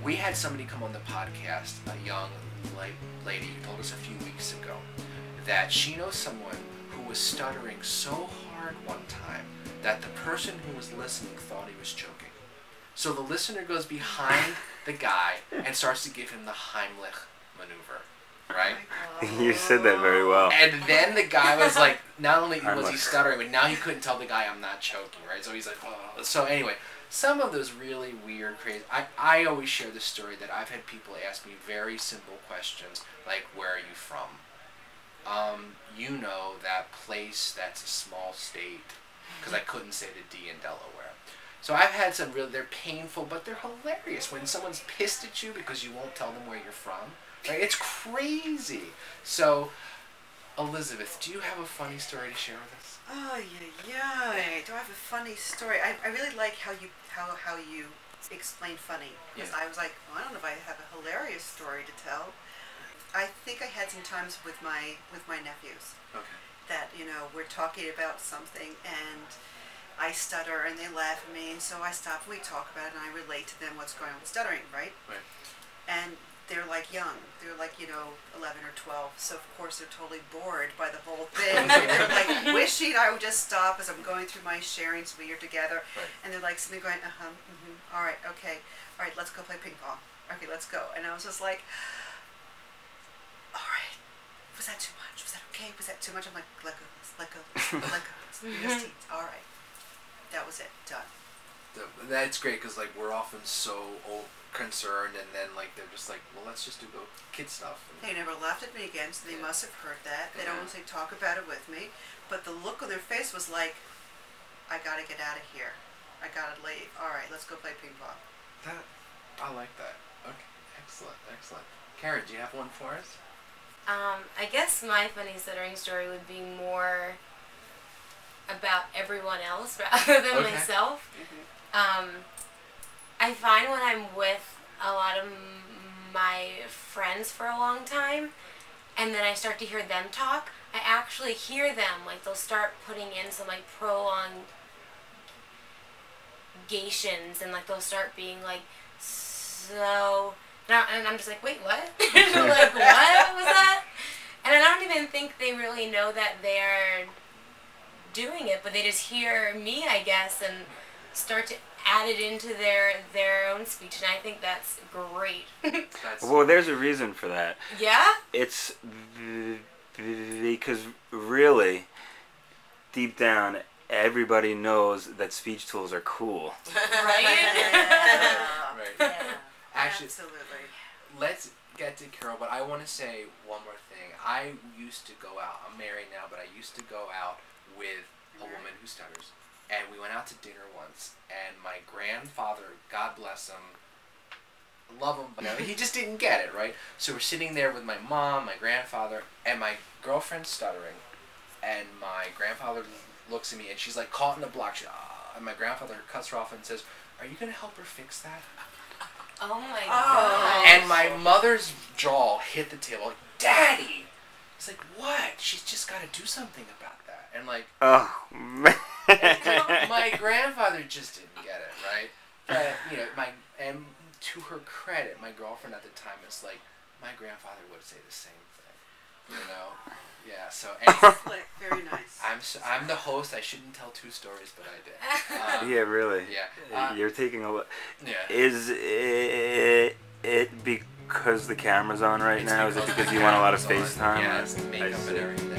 We had somebody come on the podcast, a young lady who told us a few weeks ago that she knows someone who was stuttering so hard one time that the person who was listening thought he was choking. So the listener goes behind the guy and starts to give him the Heimlich maneuver, right? You said that very well. And then the guy was like, not only was he stuttering, but now he couldn't tell the guy, I'm not choking, right? So he's like, oh. So anyway, some of those really weird, crazy... I always share this story that I've had people ask me very simple questions, like, where are you from? You know, that place that's a small state, because I couldn't say the D in Delaware. So I've had some really, they're painful, but they're hilarious. When someone's pissed at you because you won't tell them where you're from, right? It's crazy. So, Elizabeth, do you have a funny story to share with us? Oh, yeah. Do I have a funny story? I really like how you explain funny. Because I was like, well, I don't know if I have a hilarious story to tell. I think I had some times with my nephews. Okay. That, we're talking about something and I stutter and they laugh at me, and so I stop and we talk about it and I relate to them what's going on with stuttering, right? Right. And they're like young. They're like, 11 or 12. So of course they're totally bored by the whole thing. They're like wishing I would just stop as I'm going through my sharing so we're together. Right. And they're like sitting there going, all right, okay. All right, let's go play ping pong. Okay, let's go. And I was just like, all right. Was that too much? Was that okay? Was that too much? I'm like, let go, let go, let go. You're just teens. All right. That was it. Done. That's great, because like we're often so concerned, and then like they're just like, well, let's just do the kid stuff. They never laughed at me again, so they must have heard that. They don't want to talk about it with me, but the look on their face was like, I gotta get out of here. I gotta leave. All right, let's go play ping pong. I like that. Okay, excellent. Caryn, do you have one for us? I guess my funny stuttering story would be more about everyone else rather than myself. I find when I'm with a lot of my friends for a long time, and then I start to hear them talk, I actually hear them, like they'll start putting in some like prolongations, and like they'll start being like, so, and I'm just like, wait, what? Like, what was that? And I don't even think they really know that they're doing it, but they just hear me, I guess, and start to add it into their own speech, and I think that's great. Well, there's a reason for that. Yeah? It's because really, deep down, everybody knows that speech tools are cool. Right? Right. Yeah. Actually, Absolutely. let's get to Carol, but I want to say one more thing. I used to go out, I'm married now, but I used to go out with a woman who stutters, and we went out to dinner once, and my grandfather, God bless him, love him, but he just didn't get it, right? So we're sitting there with my mom, my grandfather, and my girlfriend's stuttering, and my grandfather looks at me, and she's like caught in a block, and my grandfather cuts her off and says, are you going to help her fix that? Oh my God. And my mother's jaw hit the table, like, Daddy! It's like, what? She's just got to do something about that. And like, oh man. My grandfather just didn't get it, right? But, and to her credit, my girlfriend at the time is like, my grandfather would say the same thing, Yeah, so anyway, Very nice. I'm the host. I shouldn't tell two stories, but I did. Yeah, really. Yeah. You're taking a look. Yeah. Is it because the camera's on right now? Is it because you want a lot of face time? Yeah, it's the makeup and everything.